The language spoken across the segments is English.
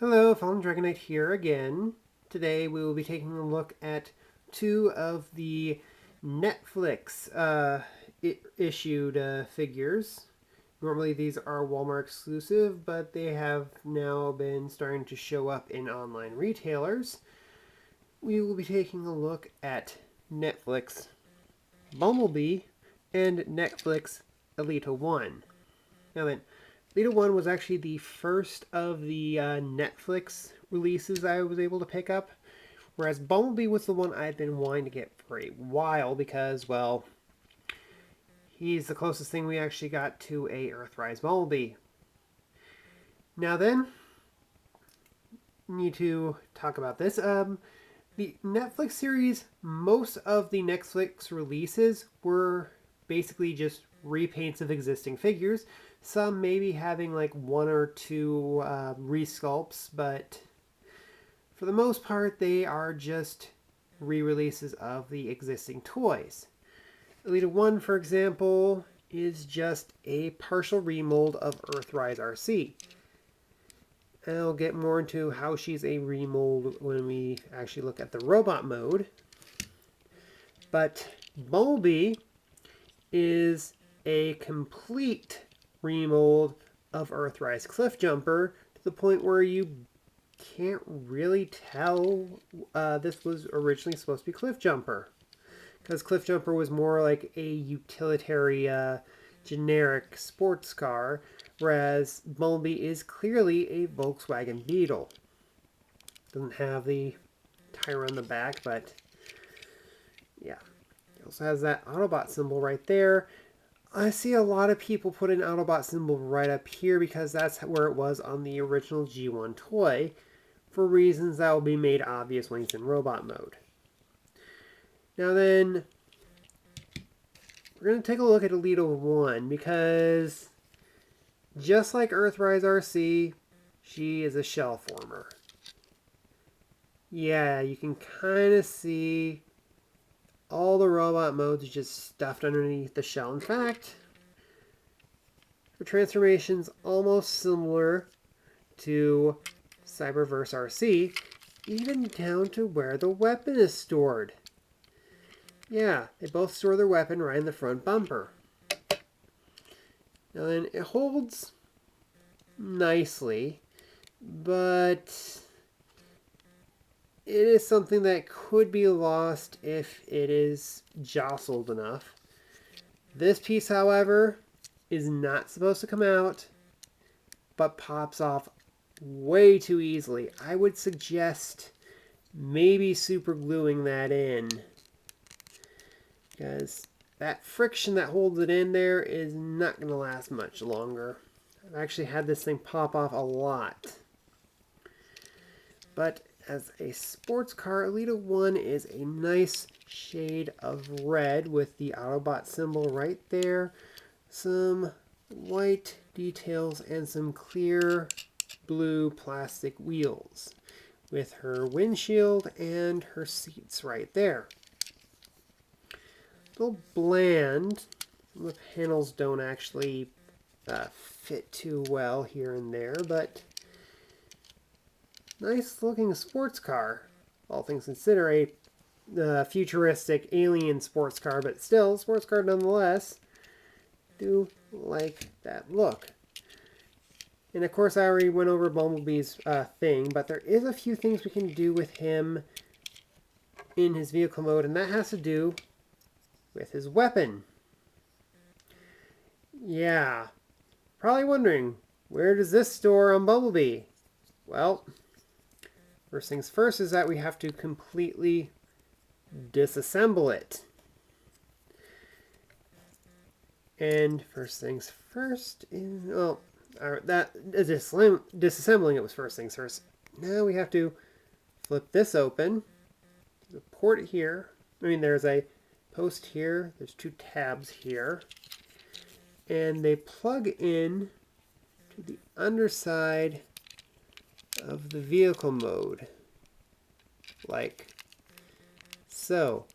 Hello, Fallen Dragonite here again. Today we will be taking a look at two of the Netflix issued figures. Normally these are Walmart exclusive, but they have now been starting to show up in online retailers. We will be taking a look at Netflix Bumblebee and Netflix Elita-1. Now then, Elita-1 was actually the first of the Netflix releases I was able to pick up, whereas Bumblebee was the one I'd been wanting to get for a while because, well, he's the closest thing we actually got to a Earthrise Bumblebee. Now then, need to talk about this. The Netflix series, most of the Netflix releases were basically just repaints of existing figures. Some maybe having like one or two resculpts, but for the most part, they are just re-releases of the existing toys. Elita-1, for example, is just a partial remold of Earthrise RC. I'll get more into how she's a remold when we actually look at the robot mode. But Bumblebee is a complete remold of Earthrise Cliffjumper to the point where you can't really tell this was originally supposed to be Cliffjumper. Because Cliffjumper was more like a utilitarian generic sports car, whereas Bumblebee is clearly a Volkswagen Beetle. Doesn't have the tire on the back, but yeah. It also has that Autobot symbol right there. I see a lot of people put an Autobot symbol right up here because that's where it was on the original G1 toy, for reasons that will be made obvious when he's in robot mode. Now then, we're going to take a look at Elita-1 because just like Earthrise RC, she is a shell former. Yeah, you can kind of see all the robot modes just stuffed underneath the shell. In fact, her transformation's almost similar to Cyberverse RC, even down to where the weapon is stored. Yeah, they both store their weapon right in the front bumper. Now then, it holds nicely, but it is something that could be lost if it is jostled enough. This piece, however, is not supposed to come out, but pops off way too easily. I would suggest maybe super gluing that in, because that friction that holds it in there is not going to last much longer. I've actually had this thing pop off a lot. But as a sports car, Elita-1 is a nice shade of red with the Autobot symbol right there. Some white details and some clear blue plastic wheels with her windshield and her seats right there. A little bland. The panels don't actually fit too well here and there, but nice looking sports car. All things considered, a futuristic alien sports car, but still sports car nonetheless. Do like that look. And of course I already went over Bumblebee's thing, but there is a few things we can do with him in his vehicle mode, and that has to do with his weapon. Yeah, probably wondering, where does this store on Bumblebee? Well, first things first is that we have to completely disassemble it. And first things first is, well, disassembling it was first things first. Now we have to flip this open. There's a port here. There's a post here. There's two tabs here. And they plug in to the underside of the vehicle mode, like so.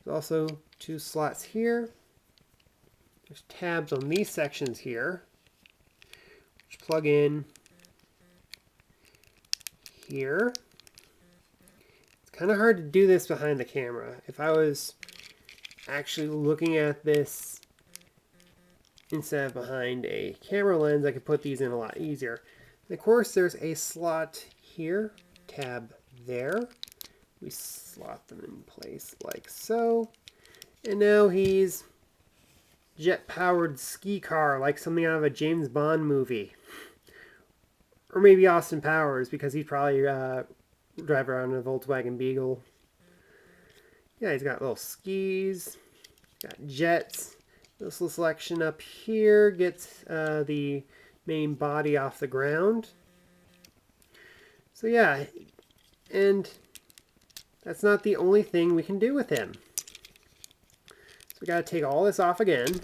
There's also two slots here. There's tabs on these sections here, which plug in here. It's kind of hard to do this behind the camera. If I was actually looking at this instead of behind a camera lens, I could put these in a lot easier. And of course, there's a slot here, tab there. We slot them in place like so. And now he's jet-powered ski car, like something out of a James Bond movie. Or maybe Austin Powers, because he'd probably drive around in a Volkswagen Beetle. Yeah, he's got little skis, got jets. This little selection up here gets the main body off the ground. So yeah, and that's not the only thing we can do with him. So we got to take all this off again.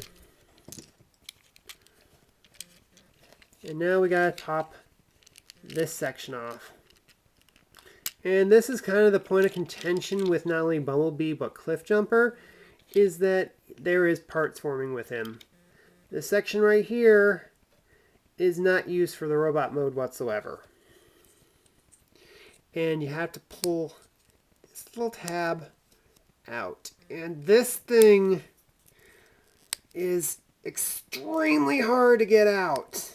And now we got to top this section off. And this is kind of the point of contention with not only Bumblebee but Cliffjumper, is that there is parts forming with him. This section right here is not used for the robot mode whatsoever. And you have to pull this little tab out. And this thing is extremely hard to get out.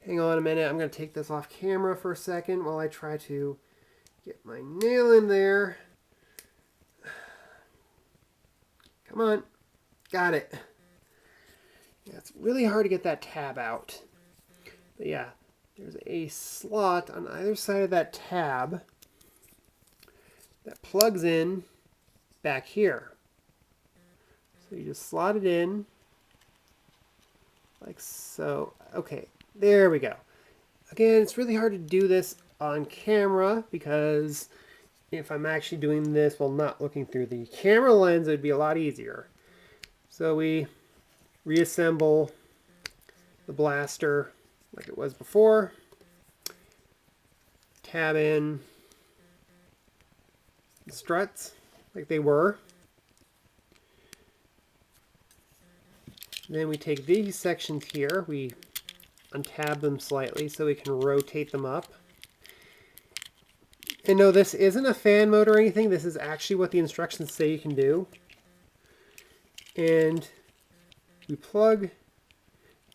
Hang on a minute, I'm going to take this off camera for a second while I try to get my nail in there. Come on. Got it. Yeah, it's really hard to get that tab out. But yeah, there's a slot on either side of that tab that plugs in back here. So you just slot it in like so. Okay, there we go. Again, it's really hard to do this on camera because if I'm actually doing this while not looking through the camera lens, it would be a lot easier. So we reassemble the blaster like it was before. Tab in the struts like they were. Then we take these sections here, we untab them slightly so we can rotate them up. And no, this isn't a fan mode or anything. This is actually what the instructions say you can do. And we plug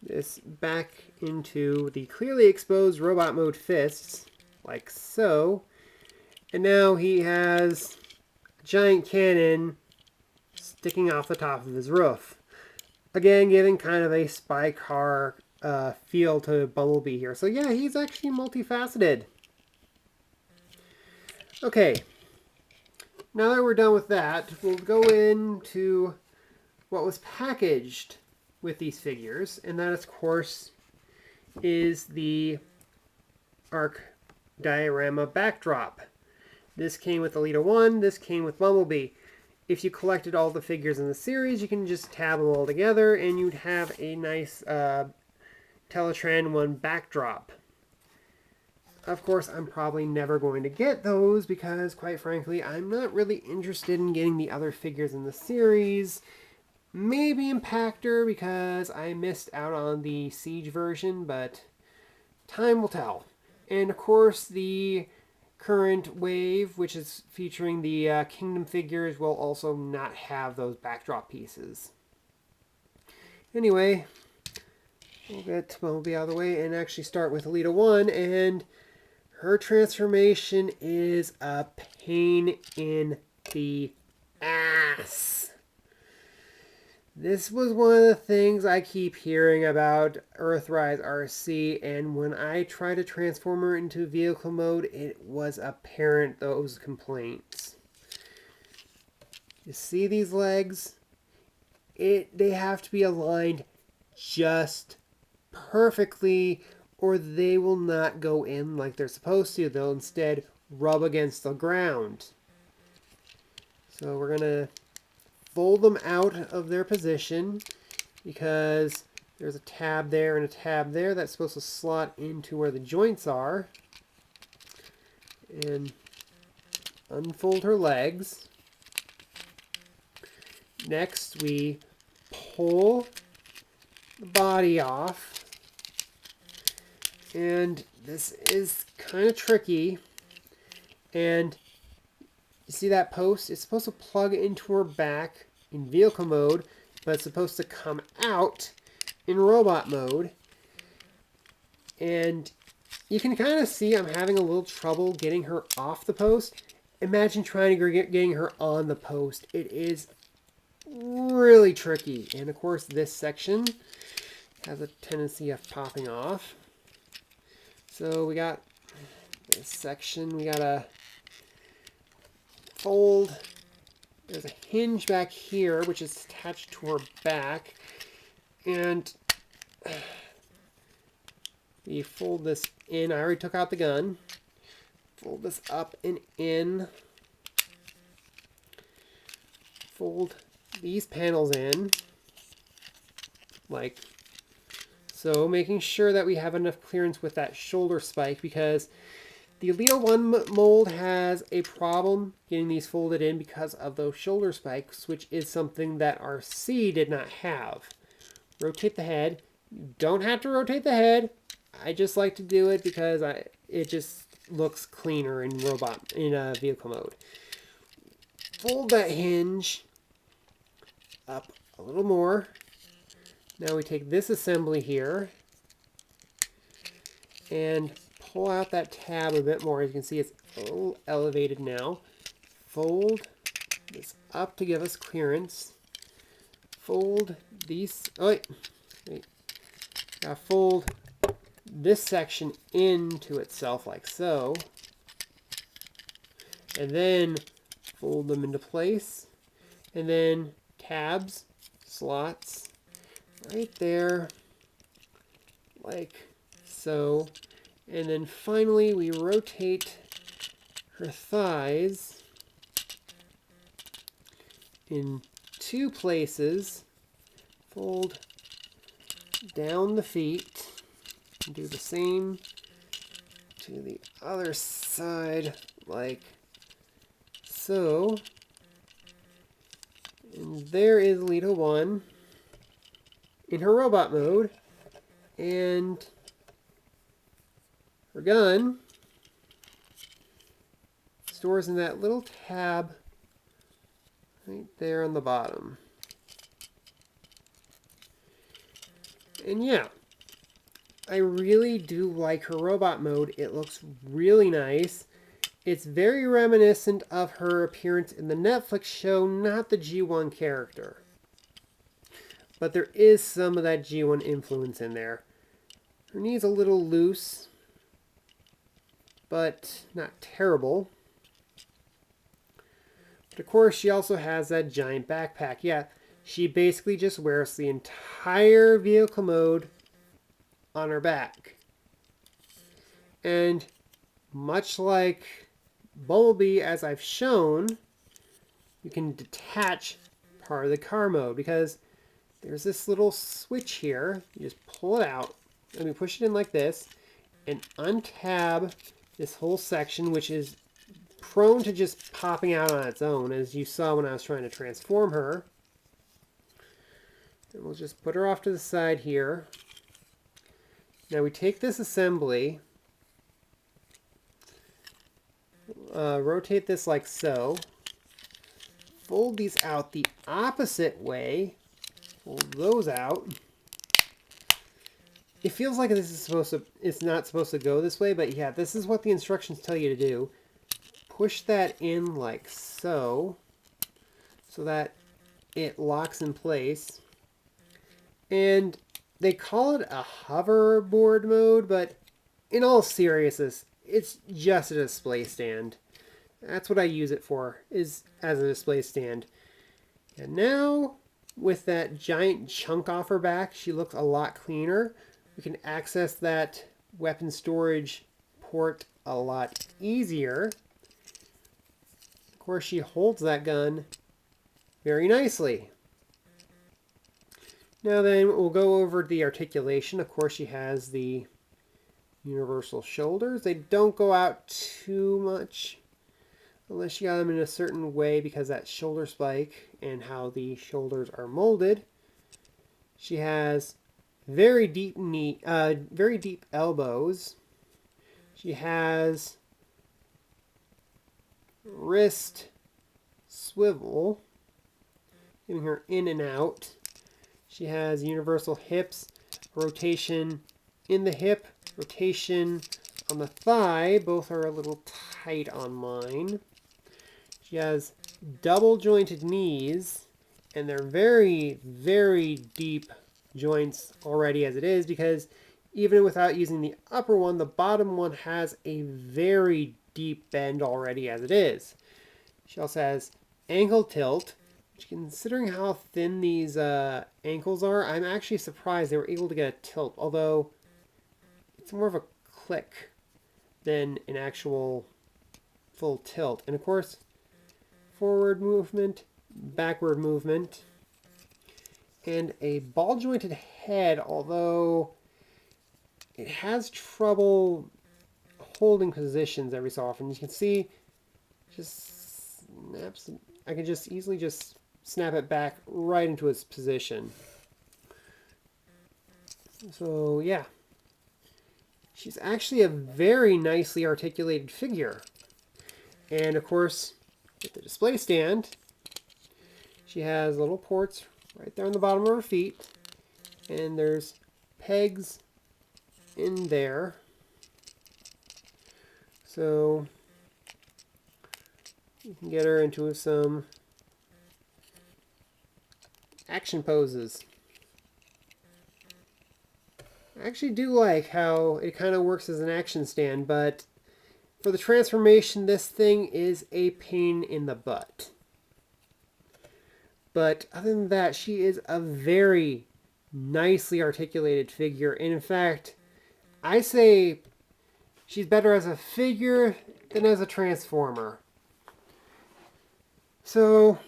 this back into the clearly exposed robot mode fists, like so. And now he has a giant cannon sticking off the top of his roof. Again, giving kind of a spy car feel to Bumblebee here. So yeah, he's actually multifaceted. Okay, now that we're done with that, we'll go into what was packaged with these figures, and that, of course, is the Diorama Backdrop. This came with Elita-1, this came with Bumblebee. If you collected all the figures in the series, you can just tab them all together, and you'd have a nice Teletran 1 backdrop. Of course, I'm probably never going to get those because, quite frankly, I'm not really interested in getting the other figures in the series. Maybe Impactor because I missed out on the Siege version, but time will tell. And of course, the current wave, which is featuring the Kingdom figures, will also not have those backdrop pieces. Anyway, we'll get Bumblebee out of the way and actually start with Elita-1, and her transformation is a pain in the ass. This was one of the things I keep hearing about Earthrise RC, and when I try to transform her into vehicle mode, it was apparent those complaints. You see these legs? They have to be aligned just perfectly, or they will not go in like they're supposed to. They'll instead rub against the ground. So we're going to fold them out of their position because there's a tab there and a tab there that's supposed to slot into where the joints are. And unfold her legs. Next, we pull the body off. And this is kind of tricky. And you see that post? It's supposed to plug into her back in vehicle mode, but it's supposed to come out in robot mode. And you can kind of see I'm having a little trouble getting her off the post. Imagine trying to getting her on the post. It is really tricky. And of course this section has a tendency of popping off. So we got this section. We got to fold. There's a hinge back here which is attached to her back. And we fold this in. I already took out the gun. Fold this up and in. Fold these panels in. Like so, making sure that we have enough clearance with that shoulder spike, because the Elita-1 mold has a problem getting these folded in because of those shoulder spikes, which is something that our C did not have. Rotate the head. You don't have to rotate the head. I just like to do it because it just looks cleaner in vehicle mode. Fold that hinge up a little more. Now we take this assembly here and pull out that tab a bit more. As you can see, it's a little elevated now. Fold this up to give us clearance. Fold these. Oh, wait. Fold this section into itself like so. And then fold them into place. And then tabs, slots, right there, like so. And then finally we rotate her thighs in two places. Fold down the feet. And do the same to the other side, like so. And there is Elita-1 in her robot mode. And her gun stores in that little tab right there on the bottom. And yeah, I really do like her robot mode. It looks really nice. It's very reminiscent of her appearance in the Netflix show, not the G1 character. But there is some of that G1 influence in there. Her knee's a little loose, but not terrible. But of course, she also has that giant backpack. Yeah, she basically just wears the entire vehicle mode on her back. And much like Bumblebee, as I've shown, you can detach part of the car mode, because there's this little switch here. You just pull it out, and we push it in like this, and untab this whole section, which is prone to just popping out on its own, as you saw when I was trying to transform her. And we'll just put her off to the side here. Now we take this assembly, rotate this like so, fold these out the opposite way, fold those out. It feels like this is it's not supposed to go this way, but yeah, this is what the instructions tell you to do. Push that in like so, so that it locks in place. And they call it a hoverboard mode, but in all seriousness, it's just a display stand. That's what I use it for, is as a display stand. And now, with that giant chunk off her back, she looks a lot cleaner. We can access that weapon storage port a lot easier. Of course, she holds that gun very nicely. Now then, we'll go over the articulation. Of course, she has the universal shoulders. They don't go out too much unless you got them in a certain way, because that shoulder spike and how the shoulders are molded. She has very deep elbows. She has wrist swivel, giving her in and out. She has universal hips, rotation in the hip, rotation on the thigh. Both are a little tight on mine. She has double jointed knees, and they're very, very deep joints already as it is, because even without using the upper one, the bottom one has a very deep bend already as it is. She also has ankle tilt, which, considering how thin these ankles are, I'm actually surprised they were able to get a tilt, although it's more of a click than an actual full tilt. And of course, forward movement, backward movement, and a ball jointed head, although it has trouble holding positions every so often. You can see, just snaps. I can just easily just snap it back right into its position. So yeah, she's actually a very nicely articulated figure. And of course, with the display stand, she has little ports right there on the bottom of her feet, and there's pegs in there. So you can get her into some action poses. I actually do like how it kind of works as an action stand, but for the transformation, this thing is a pain in the butt. But other than that, she is a very nicely articulated figure. And in fact, I say she's better as a figure than as a transformer. So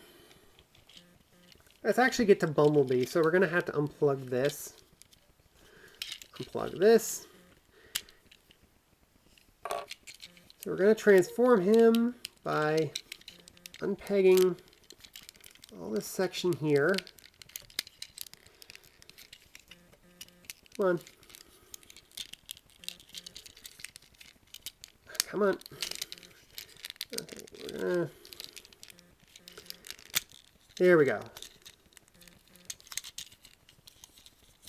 let's actually get to Bumblebee. So we're going to have to unplug this. Unplug this. So we're going to transform him by unpegging all this section here. Come on. Come on. Okay, there we go.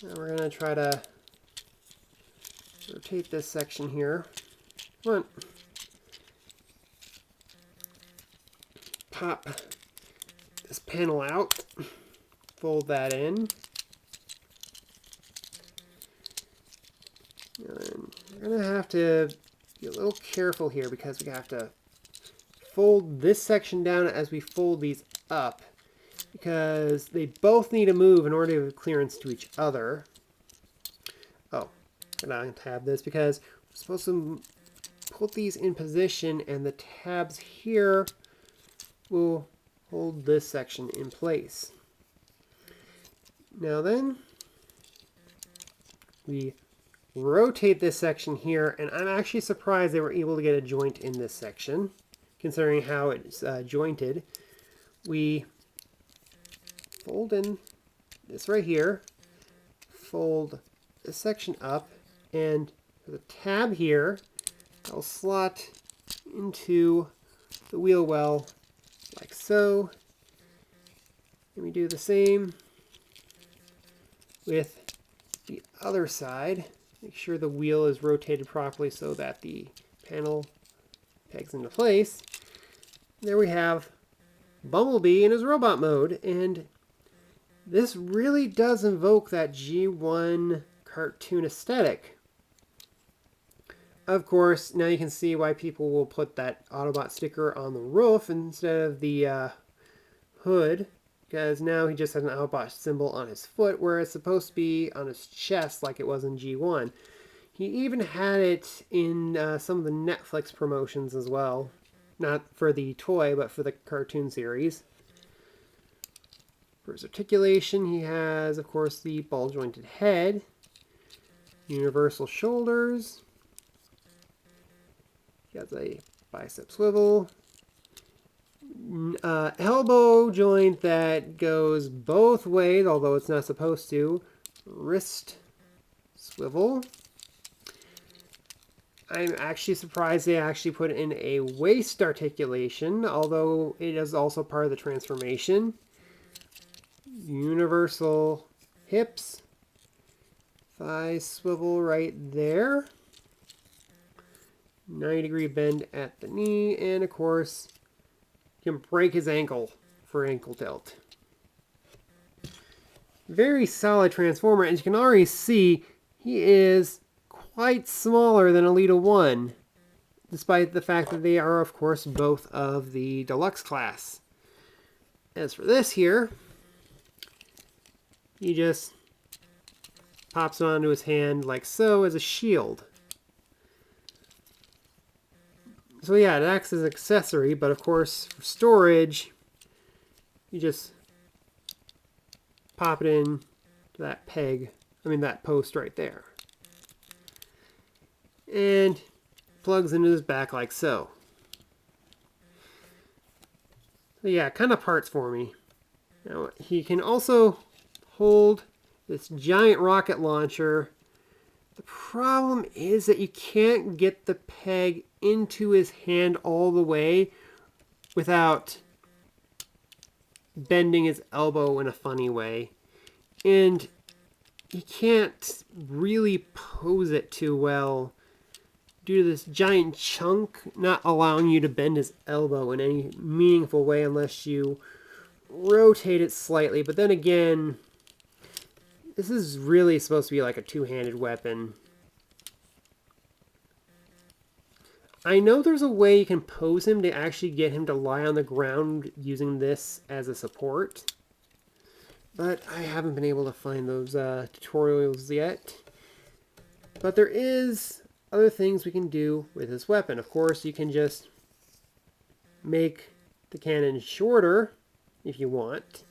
Now we're going to try to rotate this section here. Come on. Pop this panel out. Fold that in. And we're going to have to be a little careful here, because we have to fold this section down as we fold these up, because they both need to move in order to have clearance to each other. Oh, I'm going to tab this because we're supposed to put these in position, and the tabs here will hold this section in place. Now then, we rotate this section here, and I'm actually surprised they were able to get a joint in this section, considering how it's jointed. We fold in this right here, fold this section up, and for the tab here, I'll slot into the wheel well like so. And we do the same with the other side. Make sure the wheel is rotated properly so that the panel pegs into place. There we have Bumblebee in his robot mode, and this really does invoke that G1 cartoon aesthetic. Of course, now you can see why people will put that Autobot sticker on the roof instead of the hood, because now he just has an Autobot symbol on his foot, where it's supposed to be on his chest like it was in G1. He even had it in some of the Netflix promotions as well. Not for the toy, but for the cartoon series. For his articulation, he has, of course, the ball-jointed head, universal shoulders. He has a bicep swivel, elbow joint that goes both ways, although it's not supposed to, wrist swivel, I'm actually surprised they actually put in a waist articulation, although it is also part of the transformation. Universal hips. Thigh swivel right there. 90-degree bend at the knee. And of course, you can break his ankle for ankle tilt. Very solid transformer. As you can already see, he is quite smaller than Elita-1, despite the fact that they are, of course, both of the deluxe class. As for this here, he just pops it onto his hand like so as a shield. So yeah, it acts as an accessory, but of course, for storage, you just pop it in to that that post right there. And plugs into his back like so. So yeah, kind of parts for me. Now, he can also hold this giant rocket launcher. The problem is that you can't get the peg into his hand all the way without bending his elbow in a funny way. And he can't really pose it too well due to this giant chunk not allowing you to bend his elbow in any meaningful way unless you rotate it slightly. But then again, this is really supposed to be like a two-handed weapon. I know there's a way you can pose him to actually get him to lie on the ground using this as a support, but I haven't been able to find those tutorials yet. But there is other things we can do with this weapon. Of course, you can just make the cannon shorter if you want.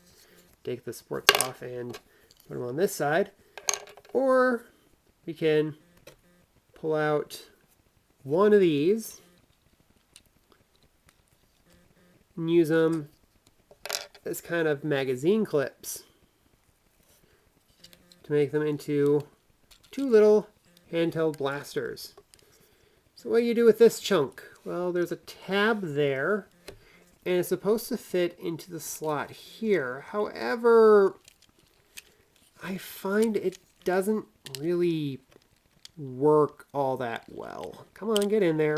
Take the supports off and put them on this side. Or we can pull out one of these and use them as kind of magazine clips to make them into two little handheld blasters. So what do you do with this chunk? Well, there's a tab there, and it's supposed to fit into the slot here. However, I find it doesn't really work all that well. Come on, get in there.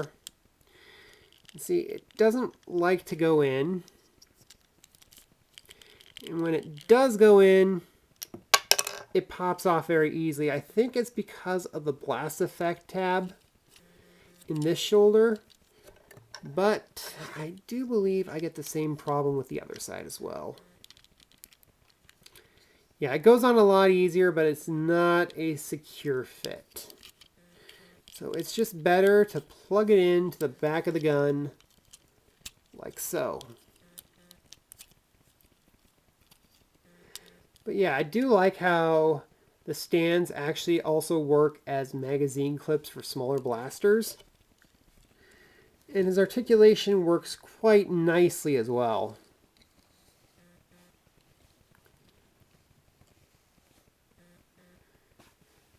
See, it doesn't like to go in. And when it does go in, it pops off very easily. I think it's because of the blast effect tab in this shoulder, but I do believe I get the same problem with the other side as well. Yeah, it goes on a lot easier, but it's not a secure fit. So it's just better to plug it into the back of the gun like so. But yeah, I do like how the stands actually also work as magazine clips for smaller blasters. And his articulation works quite nicely as well.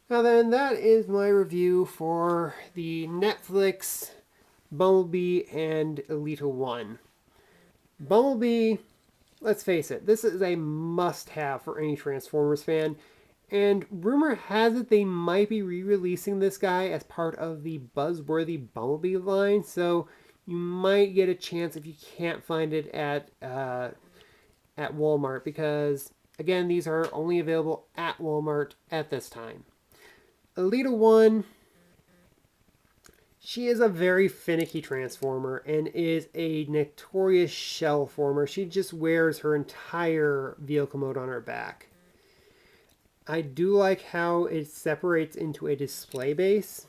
Now then, that is my review for the Netflix Bumblebee and Elita-1. Bumblebee, let's face it, this is a must-have for any Transformers fan. And rumor has it they might be re-releasing this guy as part of the buzzworthy Bumblebee line. So you might get a chance if you can't find it at Walmart. Because, again, these are only available at Walmart at this time. Elita-1, she is a very finicky Transformer and is a notorious shell former. She just wears her entire vehicle mode on her back. I do like how it separates into a display base.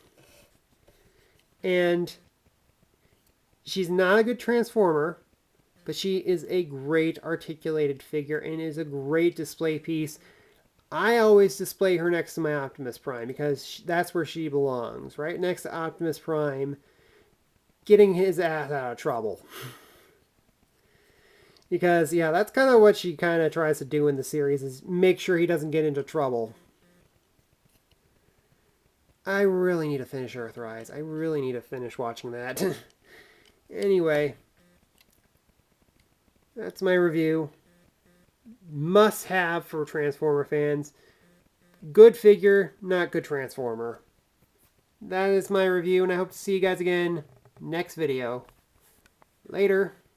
And she's not a good Transformer, but she is a great articulated figure and is a great display piece. I always display her next to my Optimus Prime because that's where she belongs, right next to Optimus Prime, getting his ass out of trouble. Because, yeah, that's kind of what she kind of tries to do in the series, is make sure he doesn't get into trouble. I really need to finish Earthrise. I really need to finish watching that. Anyway, that's my review. Must have for Transformer fans. Good figure, not good Transformer. That is my review, and I hope to see you guys again next video. Later.